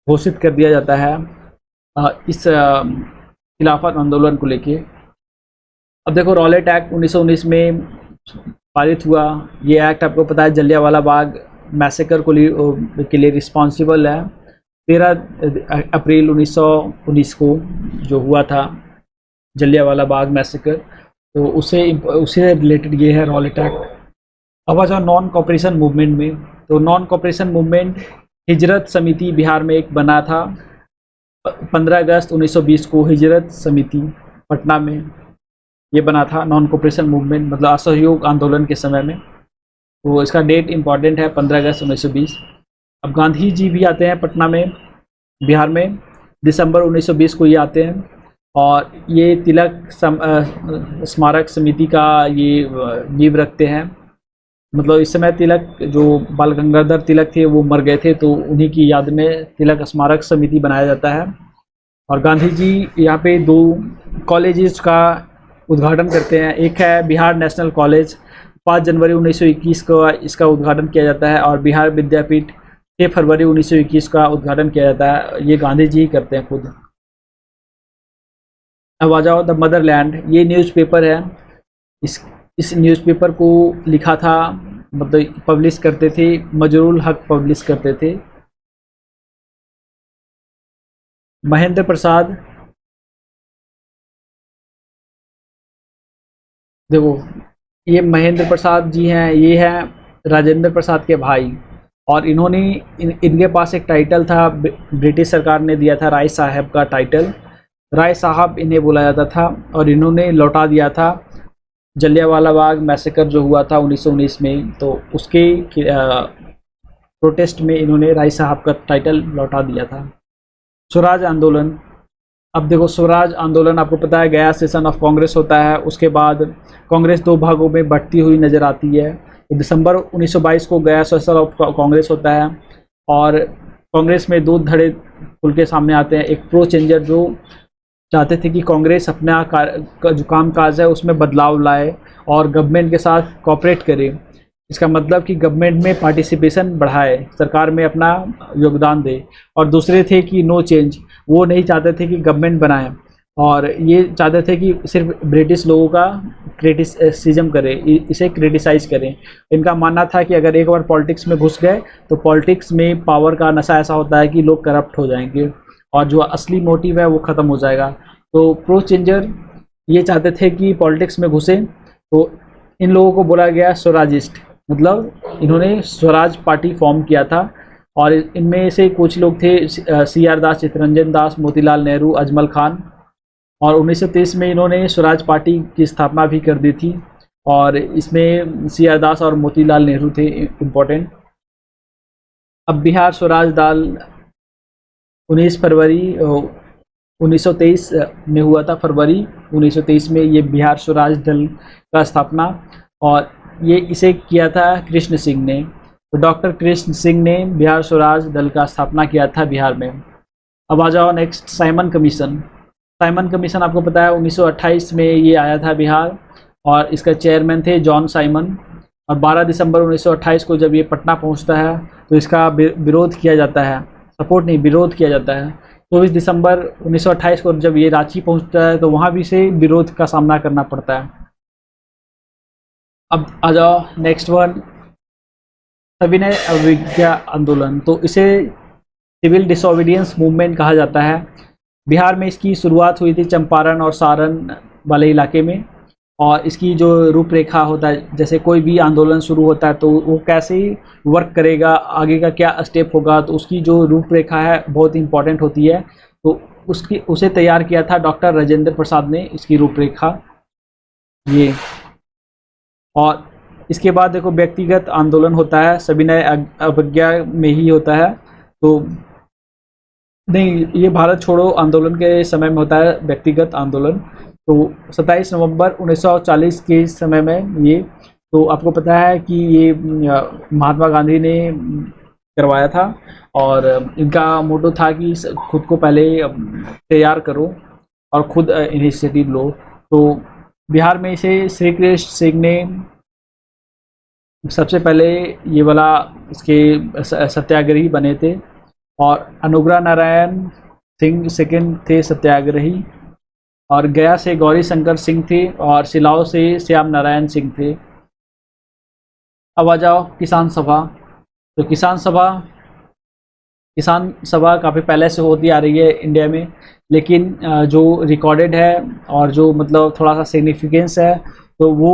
घोषित कर दिया जाता है इस खिलाफत आंदोलन को लेके। अब देखो रॉलेट एक्ट 1919 में पारित हुआ। ये एक्ट आपको पता है जलियांवाला बाग मैसेकर के लिए रिस्पॉन्सिबल है। 13 अप्रैल 1919 को जो हुआ था जलियांवाला बाग मैसेकर, तो उससे रिलेटेड ये है रॉलेट एक्ट। अब आ जाओ नॉन कॉपरेशन मूवमेंट में। तो नॉन कॉपरेशन मूवमेंट हिजरत समिति बिहार में एक बना था 15 अगस्त 1920 को, हिजरत समिति पटना में। ये बना था, नॉन कोऑपरेशन मूवमेंट मतलब असहयोग आंदोलन के समय में। तो इसका डेट इम्पॉर्टेंट है 15 अगस्त 1920। अब गांधी जी भी आते हैं पटना में, बिहार में, दिसंबर 1920 को ये आते हैं और ये तिलक स्मारक समिति का ये नींव रखते हैं। मतलब इस समय तिलक जो बाल गंगाधर तिलक थे वो मर गए थे, तो उन्हीं की याद में तिलक स्मारक समिति बनाया जाता है। और गांधी जी यहाँ पे 2 कॉलेजेस का उद्घाटन करते हैं। एक है बिहार नेशनल कॉलेज, 5 जनवरी 1921 को इसका उद्घाटन किया जाता है, और बिहार विद्यापीठ 6 फरवरी 1921 का उद्घाटन किया जाता है। ये गांधी जी ही करते हैं खुद। अब आ जाओ द मदरलैंड, ये न्यूज़पेपर है। इस न्यूज़पेपर को लिखा था, मतलब पब्लिश करते थे, मजरूल हक पब्लिश करते थे। महेंद्र प्रसाद, देखो ये महेंद्र प्रसाद जी हैं, ये हैं राजेंद्र प्रसाद के भाई। और इन्होंने इनके पास एक टाइटल था, ब्रिटिश सरकार ने दिया था राय साहब का टाइटल, राय साहब इन्हें बोला जाता था, और इन्होंने लौटा दिया था जलियांवाला बाग मैसेकर जो हुआ था 1919 में, तो उसके प्रोटेस्ट में इन्होंने राय साहब का टाइटल लौटा दिया था। स्वराज आंदोलन, अब देखो स्वराज आंदोलन आपको पता है गया सेशन ऑफ कांग्रेस होता है, उसके बाद कांग्रेस 2 भागों में बढ़ती हुई नज़र आती है। तो दिसंबर 1922 को गया सेशन ऑफ कांग्रेस होता है, और कांग्रेस में 2 धड़े खुल के सामने आते हैं। एक प्रो चेंजर जो चाहते थे कि कांग्रेस अपना जो काम काज है उसमें बदलाव लाए और गवर्नमेंट के साथ कोऑपरेट करे, इसका मतलब कि गवर्नमेंट में पार्टिसिपेशन बढ़ाए, सरकार में अपना योगदान दे। और दूसरे थे कि नो चेंज, वो नहीं चाहते थे कि गवर्नमेंट बनाए, और ये चाहते थे कि सिर्फ ब्रिटिश लोगों का क्रिटिसिज्म करे, इसे क्रिटिसाइज़ करें। इनका मानना था कि अगर एक बार पॉलिटिक्स में घुस गए तो पॉलिटिक्स में पावर का नशा ऐसा होता है कि लोग करप्ट हो जाएंगे और जो असली मोटिव है वो ख़त्म हो जाएगा। तो प्रो चेंजर ये चाहते थे कि पॉलिटिक्स में घुसे, तो इन लोगों को बोला गया स्वराजिस्ट, मतलब इन्होंने स्वराज पार्टी फॉर्म किया था। और इनमें से कुछ लोग थे CR दास, चित्तरंजन दास, मोतीलाल नेहरू, अजमल खान। और 1923 में इन्होंने स्वराज पार्टी की स्थापना भी कर दी थी, और इसमें CR दास और मोतीलाल नेहरू थे इम्पोर्टेंट। अब बिहार स्वराज दल 19 फरवरी 1923 में हुआ था, फरवरी 1923 में ये बिहार स्वराज दल का स्थापना, और ये इसे किया था कृष्ण सिंह ने। तो डॉक्टर कृष्ण सिंह ने बिहार स्वराज दल का स्थापना किया था बिहार में। अब आ जाओ next, Simon commission. Simon commission आपको पता है 1928 में ये आया था बिहार, और इसका चेयरमैन थे जॉन साइमन। और 12 दिसंबर 1928 को जब ये पटना पहुंचता है तो इसका विरोध किया जाता है, सपोर्ट नहीं, विरोध किया जाता है। 24 दिसंबर 1928 को जब ये रांची पहुंचता है तो वहाँ भी से विरोध का सामना करना पड़ता है। अब आ जाओ नेक्स्ट वन, सविनय अवज्ञा आंदोलन। तो इसे सिविल डिसोबीडियंस मूवमेंट कहा जाता है। बिहार में इसकी शुरुआत हुई थी चंपारण और सारण वाले इलाके में, और इसकी जो रूपरेखा होता है, जैसे कोई भी आंदोलन शुरू होता है तो वो कैसे वर्क करेगा, आगे का क्या स्टेप होगा, तो उसकी जो रूपरेखा है बहुत इंपॉर्टेंट होती है। तो उसे तैयार किया था डॉक्टर राजेंद्र प्रसाद ने, इसकी रूपरेखा ये। और इसके बाद देखो व्यक्तिगत आंदोलन होता है, सविनय अवज्ञा में ही होता है। तो नहीं, ये भारत छोड़ो आंदोलन के समय में होता है व्यक्तिगत आंदोलन। तो 27 नवंबर 1940 के समय में ये, तो आपको पता है कि ये महात्मा गांधी ने करवाया था, और इनका मोटो था कि खुद को पहले तैयार करो और खुद इनिशिएटिव लो। तो बिहार में इसे श्री कृष्ण सिंह ने सबसे पहले ये वाला इसके सत्याग्रही बने थे, और अनुग्रह नारायण सिंह सेकंड थे सत्याग्रही, और गया से गौरी शंकर सिंह थे, और सिलाव से श्याम नारायण सिंह थे। अब आ जाओ किसान सभा। तो किसान सभा काफ़ी पहले से होती आ रही है इंडिया में, लेकिन जो रिकॉर्डेड है और जो मतलब थोड़ा सा सिग्निफिकेंस है तो वो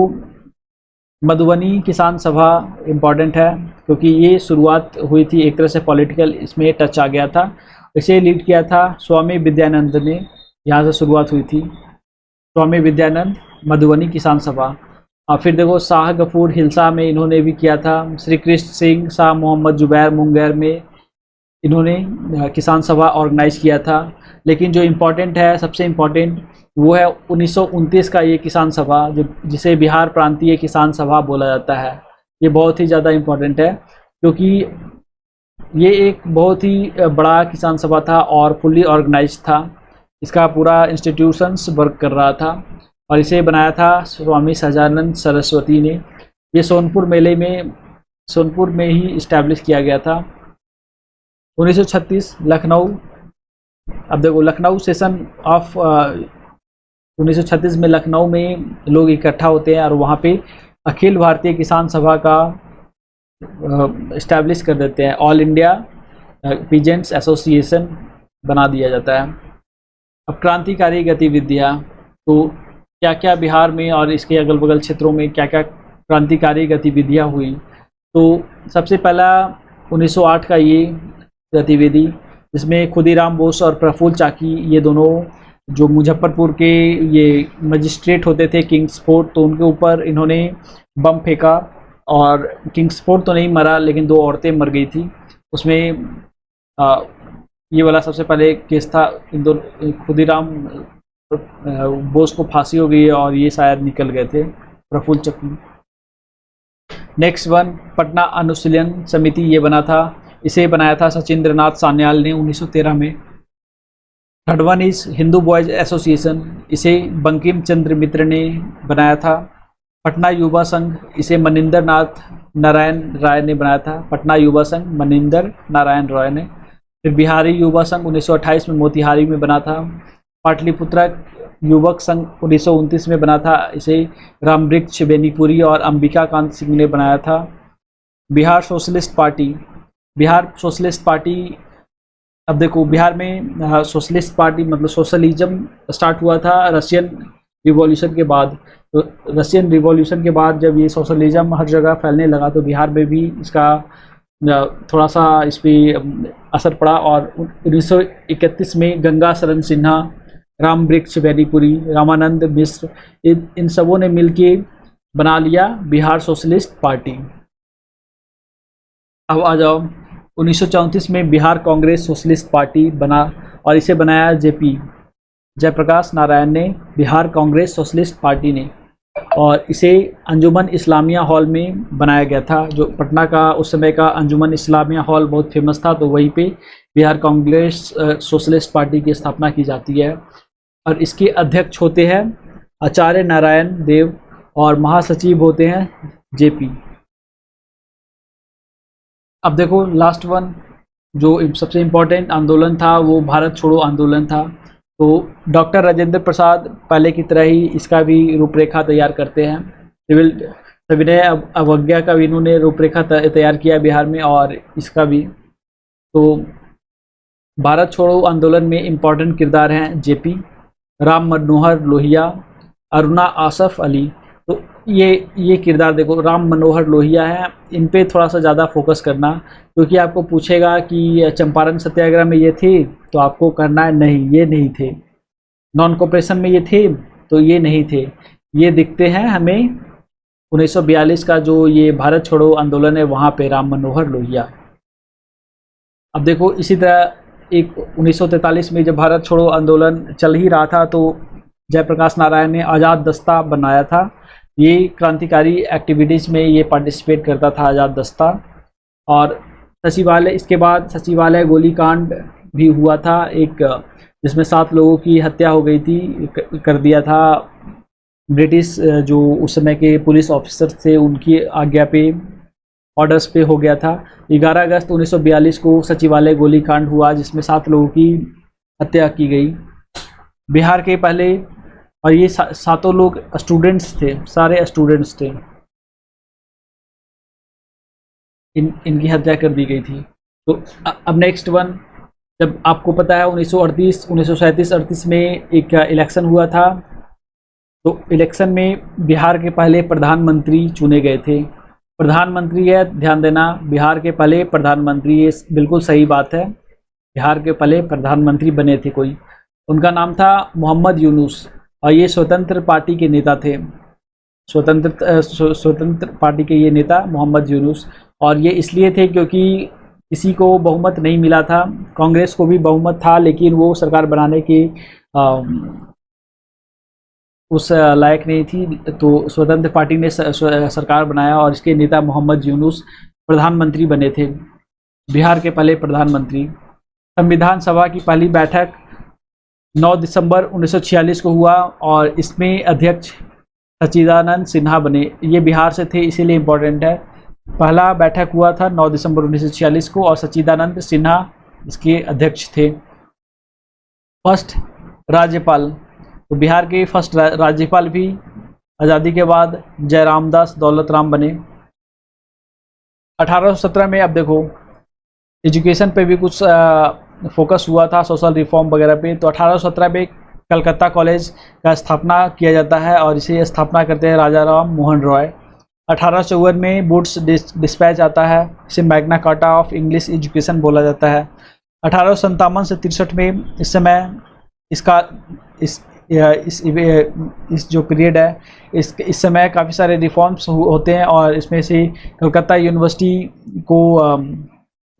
मधुबनी किसान सभा इम्पॉर्टेंट है, क्योंकि ये शुरुआत हुई थी एक तरह से पॉलिटिकल, इसमें टच आ गया था। इसे लीड किया था स्वामी विद्यानंद ने, यहाँ से शुरुआत हुई थी। स्वामी विद्यानंद मधुबनी किसान सभा। और फिर देखो शाह गफूर हिल्सा में इन्होंने भी किया था। श्री कृष्ण सिंह शाह मोहम्मद जुबैर मुंगेर में इन्होंने किसान सभा ऑर्गेनाइज किया था। लेकिन जो इम्पोर्टेंट है, सबसे इम्पोर्टेंट, वो है 1929 का ये किसान सभा, जो जिसे बिहार प्रांतीय किसान सभा बोला जाता है। ये बहुत ही ज़्यादा इम्पोर्टेंट है क्योंकि ये एक बहुत ही बड़ा किसान सभा था और फुल्ली ऑर्गेनाइज था। इसका पूरा इंस्टीट्यूशंस वर्क कर रहा था और इसे बनाया था स्वामी सहजानंद सरस्वती ने। ये सोनपुर में ही इस्टेब्लिश किया गया था। 1936 लखनऊ, अब देखो लखनऊ सेशन ऑफ 1936 में लखनऊ में लोग इकट्ठा होते हैं और वहाँ पे अखिल भारतीय किसान सभा का इस्टेब्लिश कर देते हैं। ऑल इंडिया पीजेंट्स एसोसिएशन बना दिया जाता है। अब क्रांतिकारी गतिविधियाँ, तो क्या क्या बिहार में और इसके अगल बगल क्षेत्रों में क्या क्या क्रांतिकारी गतिविधियाँ हुई। तो सबसे पहला 1908 का ये गतिविधि, जिसमें खुदीराम बोस और प्रफुल्ल चाकी, ये दोनों जो मुजफ्फरपुर के ये मजिस्ट्रेट होते थे किंग्सफोर्ड, तो उनके ऊपर इन्होंने बम फेंका और किंग्सफोर्ड तो नहीं मरा लेकिन 2 औरतें मर गई थी उसमें। ये वाला सबसे पहले केस था। इन दोनों खुदीराम बोस को फांसी हो गई और ये शायद निकल गए थे, प्रफुल्ल चाकी। नेक्स्ट वन, पटना अनुशीलन समिति, ये बना था। इसे बनाया था सचिंद्र नाथ सान्याल ने 1913 में। Third one is Hindu boys association, इसे बंकिम चंद्र मित्र ने बनाया था। पटना युवा संघ, इसे मनिंदर नाथ नारायण राय ने बनाया था। पटना युवा संघ मनिंदर नारायण राय ने। फिर बिहारी युवा संघ 1928 में मोतिहारी में बना था। पाटलिपुत्र युवक संघ 1929 में बना था। इसे रामवृक्ष बेनीपुरी और अंबिका कांत सिंह ने बनाया था। बिहार सोशलिस्ट पार्टी, अब देखो बिहार में सोशलिस्ट पार्टी मतलब सोशलिज्म स्टार्ट हुआ था रशियन रिवॉल्यूशन के बाद। तो रशियन रिवॉल्यूशन के बाद जब ये सोशलिज्म हर जगह फैलने लगा तो बिहार में भी इसका थोड़ा सा इस पर असर पड़ा। और 1931 में गंगा शरण सिन्हा, रामवृक्ष बेनीपुरी, रामानंद मिश्र, इन सबों ने मिलके बना लिया बिहार सोशलिस्ट पार्टी। अब आ जाओ 1934 में बिहार कांग्रेस सोशलिस्ट पार्टी बना और इसे बनाया जेपी जयप्रकाश नारायण ने, बिहार कांग्रेस सोशलिस्ट पार्टी ने। और इसे अंजुमन इस्लामिया हॉल में बनाया गया था, जो पटना का उस समय का अंजुमन इस्लामिया हॉल बहुत फेमस था, तो वहीं पे बिहार कांग्रेस सोशलिस्ट पार्टी की स्थापना की जाती है। और इसके अध्यक्ष होते हैं आचार्य नारायण देव और महासचिव होते हैं जेपी। अब देखो लास्ट वन, जो सबसे इम्पोर्टेंट आंदोलन था वो भारत छोड़ो आंदोलन था। तो डॉक्टर राजेंद्र प्रसाद पहले की तरह ही इसका भी रूपरेखा तैयार करते हैं। सिविल सविनय अवज्ञा का भी इन्होंने रूपरेखा तैयार किया बिहार में और इसका भी। तो भारत छोड़ो आंदोलन में इम्पोर्टेंट किरदार हैं जेपी, राम मनोहर लोहिया, अरुणा आसफ अली। तो ये किरदार देखो, राम मनोहर लोहिया है, इन पे थोड़ा सा ज़्यादा फोकस करना, क्योंकि आपको पूछेगा कि चंपारण सत्याग्रह में ये थे तो आपको करना है नहीं, ये नहीं थे। नॉन कोऑपरेशन में ये थे तो ये नहीं थे। ये दिखते हैं हमें 1942 का जो ये भारत छोड़ो आंदोलन है वहाँ पे राम मनोहर लोहिया। अब देखो इसी तरह एक 1943 में जब भारत छोड़ो आंदोलन चल ही रहा था तो जयप्रकाश नारायण ने आज़ाद दस्ता बनाया था। ये क्रांतिकारी एक्टिविटीज़ में ये पार्टिसिपेट करता था आज़ाद दस्ता। और सचिवालय, इसके बाद सचिवालय गोलीकांड भी हुआ था एक, जिसमें 7 लोगों की हत्या हो गई थी, कर दिया था ब्रिटिश जो उस समय के पुलिस ऑफिसर थे उनकी आज्ञा पे, ऑर्डर्स पे हो गया था। 11 अगस्त 1942 को सचिवालय गोलीकांड हुआ जिसमें 7 लोगों की हत्या की गई। बिहार के पहले, और ये 7 लोग स्टूडेंट्स थे, सारे स्टूडेंट्स थे, इनकी हत्या कर दी गई थी। तो अब नेक्स्ट वन, जब आपको पता है 1937 में एक इलेक्शन हुआ था, तो इलेक्शन में बिहार के पहले प्रधानमंत्री चुने गए थे। प्रधानमंत्री है, ध्यान देना, बिहार के पहले प्रधानमंत्री, ये बिल्कुल सही बात है, बिहार के पहले प्रधानमंत्री बने थे कोई, उनका नाम था मोहम्मद यूनुस। और ये स्वतंत्र पार्टी के नेता थे। स्वतंत्र पार्टी के ये नेता मोहम्मद यूनुस, और ये इसलिए थे क्योंकि किसी को बहुमत नहीं मिला था। कांग्रेस को भी बहुमत था लेकिन वो सरकार बनाने की उस लायक नहीं थी, तो स्वतंत्र पार्टी ने सरकार बनाया और इसके नेता मोहम्मद यूनुस प्रधानमंत्री बने थे, बिहार के पहले प्रधानमंत्री। संविधान सभा की पहली बैठक 9 दिसंबर 1946 को हुआ और इसमें अध्यक्ष सच्चिदानंद सिन्हा बने। ये बिहार से थे इसीलिए इम्पोर्टेंट है। पहला बैठक हुआ था 9 दिसंबर 1946 को और सच्चिदानंद सिन्हा इसके अध्यक्ष थे। फर्स्ट राज्यपाल, तो बिहार के फर्स्ट राज्यपाल भी आज़ादी के बाद जयरामदास दौलत राम बने। 1817 में, अब देखो एजुकेशन पे भी कुछ फोकस हुआ था, सोशल रिफॉर्म वगैरह पे। तो 1817 में कलकत्ता कॉलेज का स्थापना किया जाता है और इसे स्थापना करते हैं राजा राम मोहन रॉय। 1854 में वुड्स डिस्पैच आता है, इसे Magna carta of English education बोला जाता है। 1857 से 63 में इस समय इसका इस जो पीरियड है इस समय काफ़ी सारे रिफॉर्म्स होते हैं और इसमें से कलकत्ता यूनिवर्सिटी को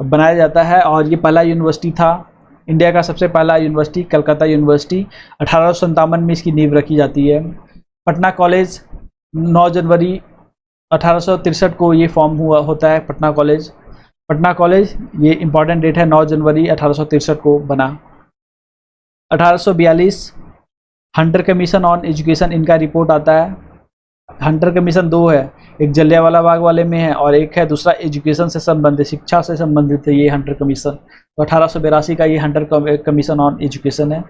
बनाया जाता है और ये पहला यूनिवर्सिटी था, इंडिया का सबसे पहला यूनिवर्सिटी कलकत्ता यूनिवर्सिटी। 1857 में इसकी नींव रखी जाती है। पटना कॉलेज 9 जनवरी 1863 को ये फॉर्म होता है पटना कॉलेज। पटना कॉलेज ये इम्पॉर्टेंट डेट है, 9 जनवरी 1863 को बना। 1842 हंटर कमीशन ऑन एजुकेशन, इनका रिपोर्ट आता है। हंटर कमीशन 2 है, एक जलियांवाला बाग वाले में है और एक है दूसरा एजुकेशन से संबंधित, शिक्षा से संबंधित है ये हंटर कमीशन। तो 1882 का ये हंटर कमीशन ऑन एजुकेशन है।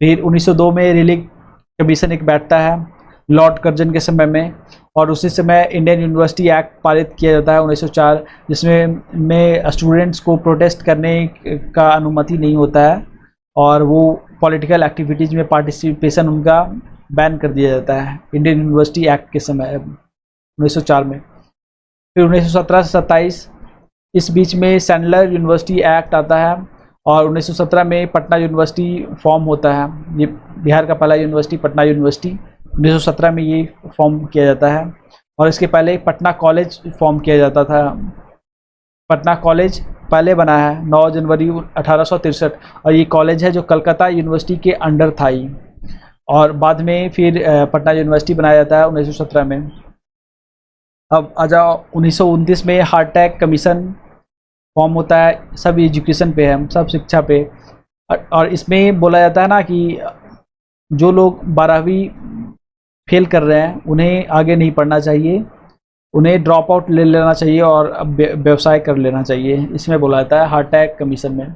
फिर 1902 में रिलिक कमीशन एक बैठता है लॉर्ड कर्जन के समय में, और उसी समय इंडियन यूनिवर्सिटी एक्ट पारित किया जाता है 1904, जिसमें स्टूडेंट्स को प्रोटेस्ट करने का अनुमति नहीं होता है और वो पॉलिटिकल एक्टिविटीज़ में पार्टिसिपेशन उनका बैन कर दिया जाता है इंडियन यूनिवर्सिटी एक्ट के समय 1904 में। फिर 1917 से 27 इस बीच में सैंडलर यूनिवर्सिटी एक्ट आता है और 1917 में पटना यूनिवर्सिटी फॉर्म होता है। ये बिहार का पहला यूनिवर्सिटी पटना यूनिवर्सिटी 1917 में ये फॉर्म किया जाता है और इसके पहले पटना कॉलेज फॉर्म किया जाता था। पटना कॉलेज पहले बना है 9 जनवरी 1863 और ये कॉलेज है जो कलकत्ता यूनिवर्सिटी के अंडर था ही, और बाद में फिर पटना यूनिवर्सिटी बनाया जाता है 1917 में। अब आ जाओ 1929 में हार्टैग कमीशन फॉर्म होता है, सब एजुकेशन पे है, सब शिक्षा पे, और इसमें बोला जाता है ना कि जो लोग 12वीं फेल कर रहे हैं उन्हें आगे नहीं पढ़ना चाहिए, उन्हें ड्रॉप आउट ले लेना चाहिए और व्यवसाय कर लेना चाहिए, इसमें बोला जाता है हार्टैग कमीशन में।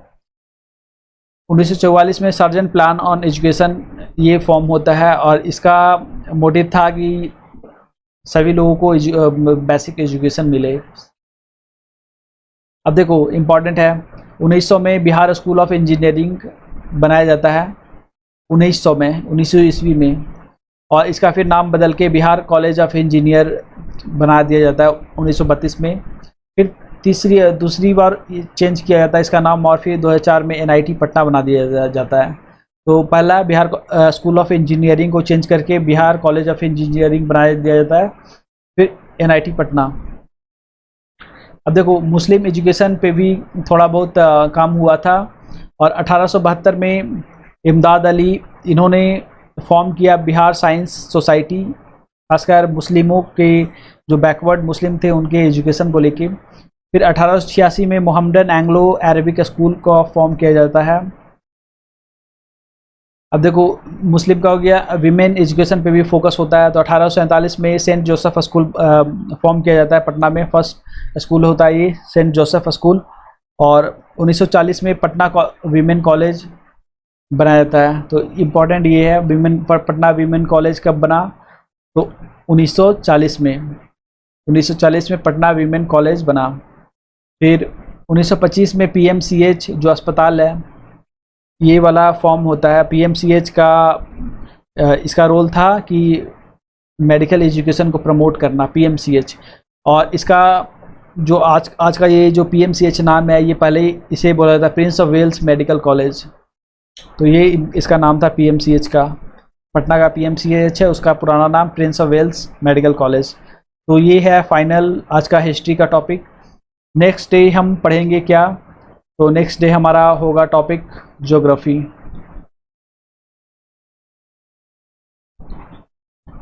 1944 में सर्जेंट प्लान ऑन एजुकेशन ये फॉर्म होता है और इसका मोटिव था कि सभी लोगों को बेसिक एजुकेशन मिले। अब देखो इम्पॉर्टेंट है, 1900 में बिहार स्कूल ऑफ इंजीनियरिंग बनाया जाता है 1900 ईस्वी में, और इसका फिर नाम बदल के बिहार कॉलेज ऑफ इंजीनियर बना दिया जाता है 1932 में। फिर दूसरी बार चेंज किया जाता है इसका नाम और फिर 2004 में NIT पटना बना दिया जाता है। तो पहला बिहार स्कूल ऑफ इंजीनियरिंग को चेंज करके बिहार कॉलेज ऑफ इंजीनियरिंग बना दिया जाता है, फिर NIT पटना। अब देखो मुस्लिम एजुकेशन पे भी थोड़ा बहुत काम हुआ था और 1872 में इमदाद अली इन्होंने फॉर्म किया बिहार साइंस सोसाइटी, खासकर मुस्लिमों के जो बैकवर्ड मुस्लिम थे उनके एजुकेशन को लेके। फिर 1886 में मोहम्मदन एंग्लो अरबिक स्कूल को फॉर्म किया जाता है। अब देखो मुस्लिम का हो गया, विमेन एजुकेशन पे भी फोकस होता है। तो 1847 में सेंट जोसेफ स्कूल फॉर्म किया जाता है पटना में, फर्स्ट स्कूल होता है ये सेंट जोसेफ स्कूल, और 1940 में पटना वीमेन कॉलेज बनाया जाता है। तो इम्पॉर्टेंट ये है पटना वीमेन कॉलेज कब बना, तो 1940 में पटना वीमेन कॉलेज बना। फिर 1925 में PMCH जो अस्पताल है ये वाला फॉर्म होता है। PMCH का इसका रोल था कि मेडिकल एजुकेशन को प्रमोट करना, PMCH, और इसका जो आज का ये जो PMCH नाम है ये पहले इसे बोला जाता है Prince of Wales Medical College, तो ये इसका नाम था PMCH का। पटना का PMCH है, उसका पुराना नाम Prince of Wales Medical College. तो ये है फाइनल आज का हिस्ट्री का टॉपिक। नेक्स्ट डे हम पढ़ेंगे क्या? तो नेक्स्ट डे हमारा होगा टॉपिक ज्योग्राफी।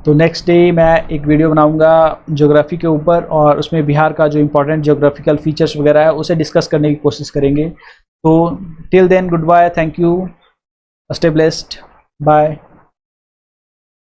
तो नेक्स्ट डे मैं एक वीडियो बनाऊंगा ज्योग्राफी के ऊपर, और उसमें बिहार का जो इम्पोर्टेंट ज्योग्राफिकल फीचर्स वगैरह है उसे डिस्कस करने की कोशिश करेंगे। तो till then good bye, thank you, stay blessed, bye.